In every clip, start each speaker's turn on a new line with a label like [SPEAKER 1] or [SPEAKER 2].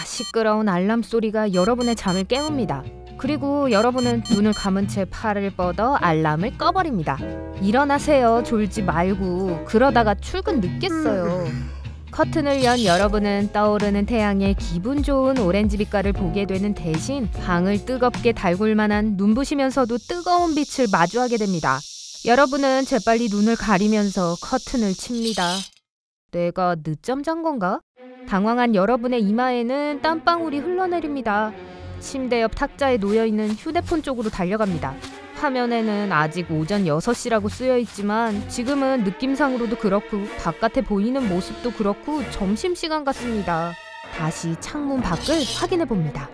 [SPEAKER 1] 시끄러운 알람 소리가 여러분의 잠을 깨웁니다. 그리고 여러분은 눈을 감은 채 팔을 뻗어 알람을 꺼버립니다. 일어나세요. 졸지 말고. 그러다가 출근 늦겠어요. 커튼을 연 여러분은 떠오르는 태양의 기분 좋은 오렌지 빛깔을 보게 되는 대신 방을 뜨겁게 달굴 만한 눈부시면서도 뜨거운 빛을 마주하게 됩니다. 여러분은 재빨리 눈을 가리면서 커튼을 칩니다. 내가 늦잠 잔 건가? 당황한 여러분의 이마에는 땀방울이 흘러내립니다. 침대 옆 탁자에 놓여있는 휴대폰 쪽으로 달려갑니다. 화면에는 아직 오전 6시라고 쓰여있지만 지금은 느낌상으로도 그렇고 바깥에 보이는 모습도 그렇고 점심시간 같습니다. 다시 창문 밖을 확인해봅니다.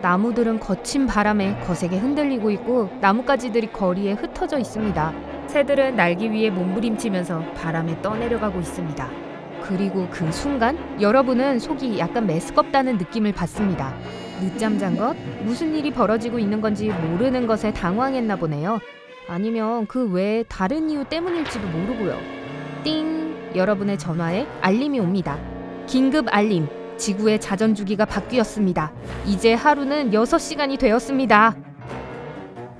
[SPEAKER 1] 나무들은 거친 바람에 거세게 흔들리고 있고 나뭇가지들이 거리에 흩어져 있습니다. 새들은 날개 위에 몸부림치면서 바람에 떠내려가고 있습니다. 그리고 그 순간 여러분은 속이 약간 메스껍다는 느낌을 받습니다. 늦잠 잔 것? 무슨 일이 벌어지고 있는 건지 모르는 것에 당황했나 보네요. 아니면 그 외에 다른 이유 때문일지도 모르고요. 띵! 여러분의 전화에 알림이 옵니다. 긴급 알림! 지구의 자전주기가 바뀌었습니다. 이제 하루는 6시간이 되었습니다.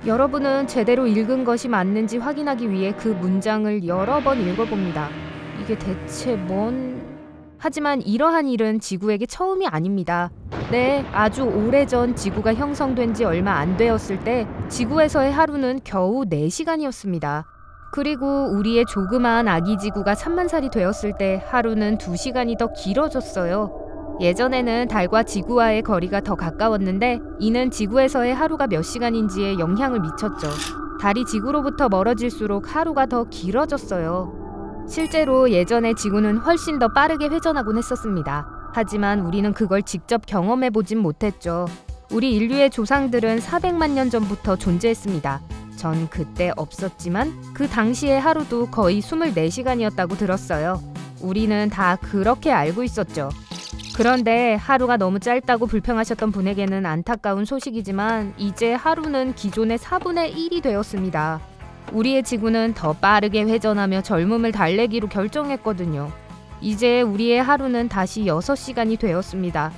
[SPEAKER 1] 여러분은 제대로 읽은 것이 맞는지 확인하기 위해 그 문장을 여러 번 읽어봅니다. 이게 대체 하지만 이러한 일은 지구에게 처음이 아닙니다. 네, 아주 오래전 지구가 형성된 지 얼마 안 되었을 때 지구에서의 하루는 겨우 4시간이었습니다. 그리고 우리의 조그마한 아기 지구가 3만 살이 되었을 때 하루는 2시간이 더 길어졌어요. 예전에는 달과 지구와의 거리가 더 가까웠는데 이는 지구에서의 하루가 몇 시간인지에 영향을 미쳤죠. 달이 지구로부터 멀어질수록 하루가 더 길어졌어요. 실제로 예전에 지구는 훨씬 더 빠르게 회전하곤 했었습니다. 하지만 우리는 그걸 직접 경험해보진 못했죠. 우리 인류의 조상들은 400만 년 전부터 존재했습니다. 전 그때 없었지만 그 당시의 하루도 거의 24시간이었다고 들었어요. 우리는 다 그렇게 알고 있었죠. 그런데 하루가 너무 짧다고 불평하셨던 분에게는 안타까운 소식이지만 이제 하루는 기존의 4분의 1이 되었습니다. 우리의 지구는 더 빠르게 회전하며 젊음을 달래기로 결정했거든요. 이제 우리의 하루는 다시 6시간이 되었습니다.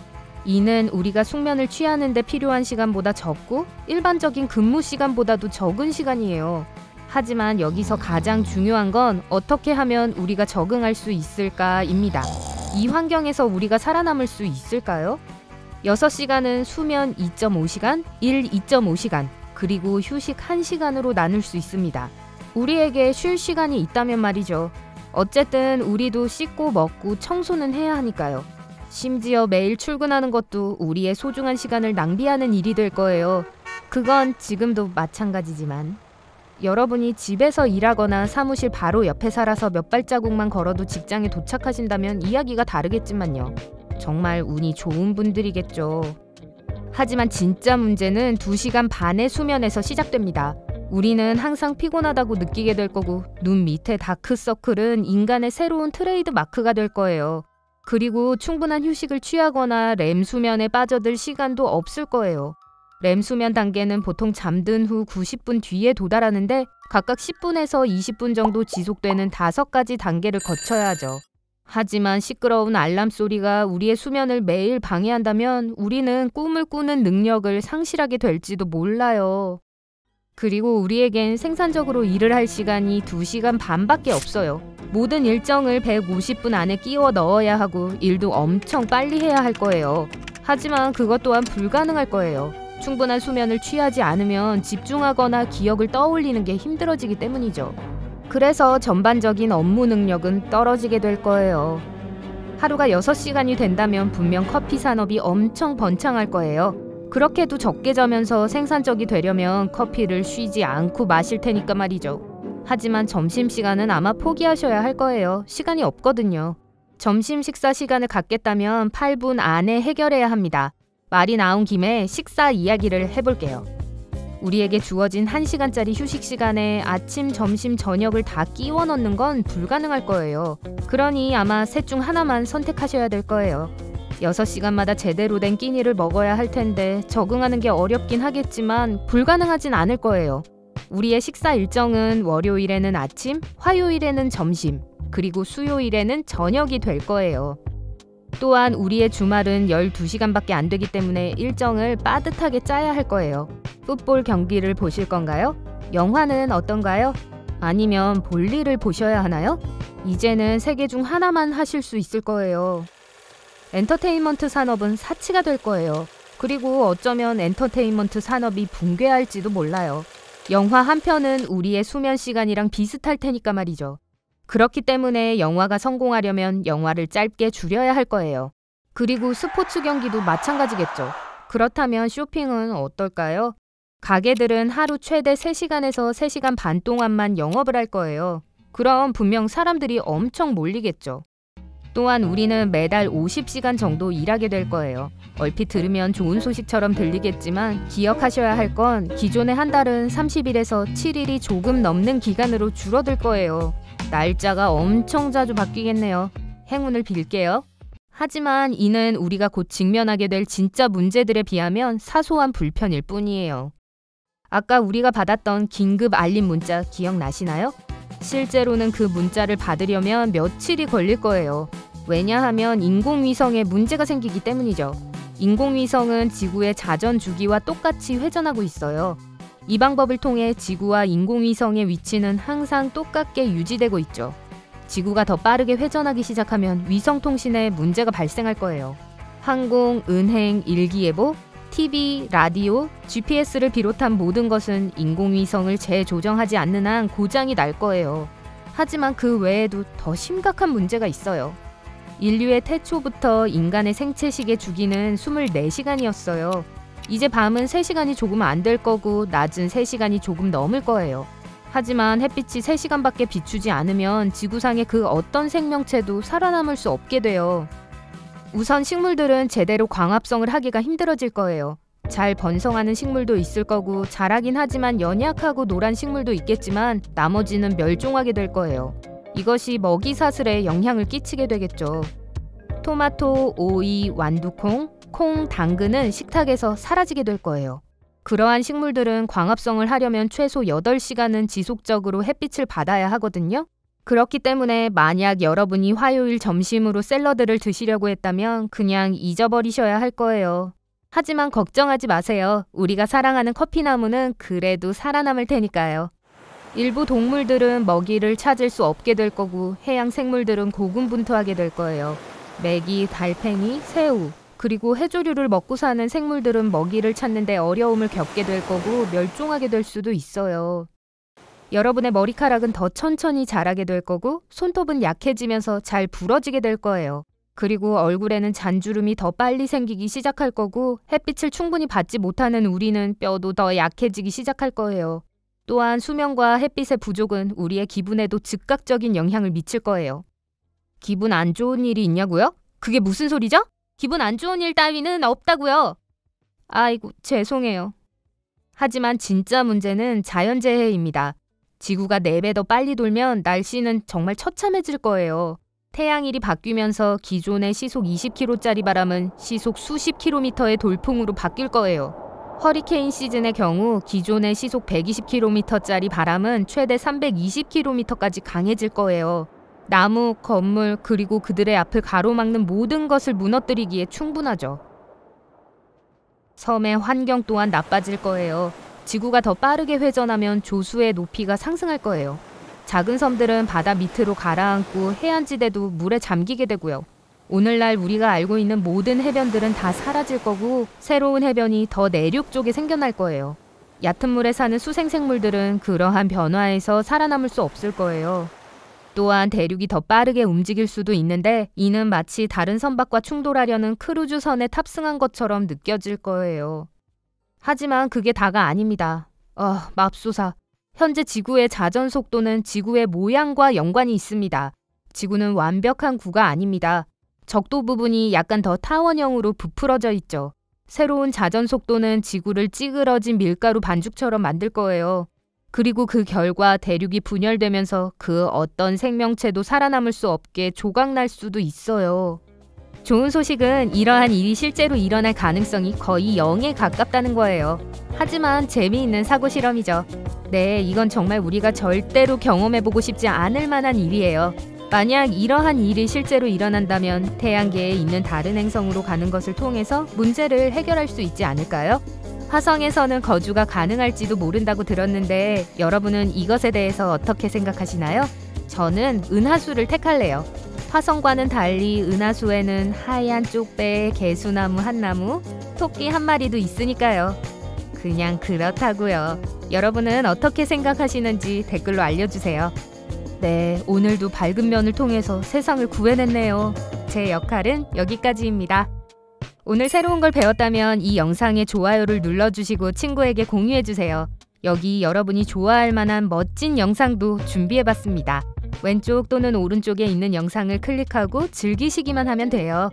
[SPEAKER 1] 이는 우리가 숙면을 취하는 데 필요한 시간보다 적고 일반적인 근무 시간보다도 적은 시간이에요. 하지만 여기서 가장 중요한 건 어떻게 하면 우리가 적응할 수 있을까입니다. 이 환경에서 우리가 살아남을 수 있을까요? 6시간은 수면 2.5시간, 일 2.5시간, 그리고 휴식 1시간으로 나눌 수 있습니다. 우리에게 쉴 시간이 있다면 말이죠. 어쨌든 우리도 씻고 먹고 청소는 해야 하니까요. 심지어 매일 출근하는 것도 우리의 소중한 시간을 낭비하는 일이 될 거예요. 그건 지금도 마찬가지지만 여러분이 집에서 일하거나 사무실 바로 옆에 살아서 몇 발자국만 걸어도 직장에 도착하신다면 이야기가 다르겠지만요. 정말 운이 좋은 분들이겠죠. 하지만 진짜 문제는 2시간 반의 수면에서 시작됩니다. 우리는 항상 피곤하다고 느끼게 될 거고 눈 밑에 다크서클은 인간의 새로운 트레이드 마크가 될 거예요. 그리고 충분한 휴식을 취하거나 렘 수면에 빠져들 시간도 없을 거예요. 렘 수면 단계는 보통 잠든 후 90분 뒤에 도달하는데 각각 10분에서 20분 정도 지속되는 5가지 단계를 거쳐야 하죠. 하지만 시끄러운 알람 소리가 우리의 수면을 매일 방해한다면 우리는 꿈을 꾸는 능력을 상실하게 될지도 몰라요. 그리고 우리에겐 생산적으로 일을 할 시간이 2시간 반밖에 없어요. 모든 일정을 150분 안에 끼워 넣어야 하고 일도 엄청 빨리 해야 할 거예요. 하지만 그것 또한 불가능할 거예요. 충분한 수면을 취하지 않으면 집중하거나 기억을 떠올리는 게 힘들어지기 때문이죠. 그래서 전반적인 업무 능력은 떨어지게 될 거예요. 하루가 6시간이 된다면 분명 커피 산업이 엄청 번창할 거예요. 그렇게도 적게 자면서 생산적이 되려면 커피를 쉬지 않고 마실 테니까 말이죠. 하지만 점심시간은 아마 포기하셔야 할 거예요. 시간이 없거든요. 점심 식사 시간을 갖겠다면 8분 안에 해결해야 합니다. 말이 나온 김에 식사 이야기를 해볼게요. 우리에게 주어진 1시간짜리 휴식 시간에 아침, 점심, 저녁을 다 끼워 넣는 건 불가능할 거예요. 그러니 아마 셋 중 하나만 선택하셔야 될 거예요. 6시간마다 제대로 된 끼니를 먹어야 할 텐데 적응하는 게 어렵긴 하겠지만 불가능하진 않을 거예요. 우리의 식사 일정은 월요일에는 아침, 화요일에는 점심, 그리고 수요일에는 저녁이 될 거예요. 또한 우리의 주말은 12시간밖에 안 되기 때문에 일정을 빠듯하게 짜야 할 거예요. 풋볼 경기를 보실 건가요? 영화는 어떤가요? 아니면 볼일을 보셔야 하나요? 이제는 세 개 중 하나만 하실 수 있을 거예요. 엔터테인먼트 산업은 사치가 될 거예요. 그리고 어쩌면 엔터테인먼트 산업이 붕괴할지도 몰라요. 영화 한 편은 우리의 수면 시간이랑 비슷할 테니까 말이죠. 그렇기 때문에 영화가 성공하려면 영화를 짧게 줄여야 할 거예요. 그리고 스포츠 경기도 마찬가지겠죠. 그렇다면 쇼핑은 어떨까요? 가게들은 하루 최대 3시간에서 3시간 반 동안만 영업을 할 거예요. 그럼 분명 사람들이 엄청 몰리겠죠. 또한 우리는 매달 50시간 정도 일하게 될 거예요. 얼핏 들으면 좋은 소식처럼 들리겠지만 기억하셔야 할 건 기존의 한 달은 30일에서 7일이 조금 넘는 기간으로 줄어들 거예요. 날짜가 엄청 자주 바뀌겠네요. 행운을 빌게요. 하지만 이는 우리가 곧 직면하게 될 진짜 문제들에 비하면 사소한 불편일 뿐이에요. 아까 우리가 받았던 긴급 알림 문자 기억나시나요? 실제로는 그 문자를 받으려면 며칠이 걸릴 거예요. 왜냐하면 인공위성에 문제가 생기기 때문이죠. 인공위성은 지구의 자전 주기와 똑같이 회전하고 있어요. 이 방법을 통해 지구와 인공위성의 위치는 항상 똑같게 유지되고 있죠. 지구가 더 빠르게 회전하기 시작하면 위성 통신에 문제가 발생할 거예요. 항공, 은행, 일기예보, TV, 라디오, GPS를 비롯한 모든 것은 인공위성을 재조정하지 않는 한 고장이 날 거예요. 하지만 그 외에도 더 심각한 문제가 있어요. 인류의 태초부터 인간의 생체식의 주기는 24시간이었어요. 이제 밤은 3시간이 조금 안 될 거고 낮은 3시간이 조금 넘을 거예요. 하지만 햇빛이 3시간밖에 비추지 않으면 지구상의 그 어떤 생명체도 살아남을 수 없게 돼요. 우선 식물들은 제대로 광합성을 하기가 힘들어질 거예요. 잘 번성하는 식물도 있을 거고 자라긴 하지만 연약하고 노란 식물도 있겠지만 나머지는 멸종하게 될 거예요. 이것이 먹이 사슬에 영향을 끼치게 되겠죠. 토마토, 오이, 완두콩, 콩, 당근은 식탁에서 사라지게 될 거예요. 그러한 식물들은 광합성을 하려면 최소 8시간은 지속적으로 햇빛을 받아야 하거든요. 그렇기 때문에 만약 여러분이 화요일 점심으로 샐러드를 드시려고 했다면 그냥 잊어버리셔야 할 거예요. 하지만 걱정하지 마세요. 우리가 사랑하는 커피나무는 그래도 살아남을 테니까요. 일부 동물들은 먹이를 찾을 수 없게 될 거고 해양 생물들은 고군분투하게 될 거예요. 메기, 달팽이, 새우, 그리고 해조류를 먹고 사는 생물들은 먹이를 찾는 데 어려움을 겪게 될 거고 멸종하게 될 수도 있어요. 여러분의 머리카락은 더 천천히 자라게 될 거고 손톱은 약해지면서 잘 부러지게 될 거예요. 그리고 얼굴에는 잔주름이 더 빨리 생기기 시작할 거고 햇빛을 충분히 받지 못하는 우리는 뼈도 더 약해지기 시작할 거예요. 또한 수면과 햇빛의 부족은 우리의 기분에도 즉각적인 영향을 미칠 거예요. 기분 안 좋은 일이 있냐고요? 그게 무슨 소리죠? 기분 안 좋은 일 따위는 없다고요. 아이고, 죄송해요. 하지만 진짜 문제는 자연재해입니다. 지구가 4배 더 빨리 돌면 날씨는 정말 처참해질 거예요. 태양일이 바뀌면서 기존의 시속 20km짜리 바람은 시속 수십 킬로미터의 돌풍으로 바뀔 거예요. 허리케인 시즌의 경우 기존의 시속 120km짜리 바람은 최대 320km까지 강해질 거예요. 나무, 건물, 그리고 그들의 앞을 가로막는 모든 것을 무너뜨리기에 충분하죠. 섬의 환경 또한 나빠질 거예요. 지구가 더 빠르게 회전하면 조수의 높이가 상승할 거예요. 작은 섬들은 바다 밑으로 가라앉고 해안지대도 물에 잠기게 되고요. 오늘날 우리가 알고 있는 모든 해변들은 다 사라질 거고 새로운 해변이 더 내륙 쪽에 생겨날 거예요. 얕은 물에 사는 수생생물들은 그러한 변화에서 살아남을 수 없을 거예요. 또한 대륙이 더 빠르게 움직일 수도 있는데 이는 마치 다른 선박과 충돌하려는 크루즈선에 탑승한 것처럼 느껴질 거예요. 하지만 그게 다가 아닙니다. 맙소사. 현재 지구의 자전 속도는 지구의 모양과 연관이 있습니다. 지구는 완벽한 구가 아닙니다. 적도 부분이 약간 더 타원형으로 부풀어져 있죠. 새로운 자전 속도는 지구를 찌그러진 밀가루 반죽처럼 만들 거예요. 그리고 그 결과 대륙이 분열되면서 그 어떤 생명체도 살아남을 수 없게 조각날 수도 있어요. 좋은 소식은 이러한 일이 실제로 일어날 가능성이 거의 0에 가깝다는 거예요. 하지만 재미있는 사고 실험이죠. 네, 이건 정말 우리가 절대로 경험해보고 싶지 않을 만한 일이에요. 만약 이러한 일이 실제로 일어난다면 태양계에 있는 다른 행성으로 가는 것을 통해서 문제를 해결할 수 있지 않을까요? 화성에서는 거주가 가능할지도 모른다고 들었는데 여러분은 이것에 대해서 어떻게 생각하시나요? 저는 은하수를 택할래요. 화성과는 달리 은하수에는 하얀 쪽배에 개수나무 한 나무, 토끼 한 마리도 있으니까요. 그냥 그렇다고요. 여러분은 어떻게 생각하시는지 댓글로 알려주세요. 네, 오늘도 밝은 면을 통해서 세상을 구해냈네요. 제 역할은 여기까지입니다. 오늘 새로운 걸 배웠다면 이 영상에 좋아요를 눌러주시고 친구에게 공유해주세요. 여기 여러분이 좋아할 만한 멋진 영상도 준비해봤습니다. 왼쪽 또는 오른쪽에 있는 영상을 클릭하고 즐기시기만 하면 돼요.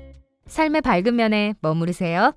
[SPEAKER 1] 삶의 밝은 면에 머무르세요.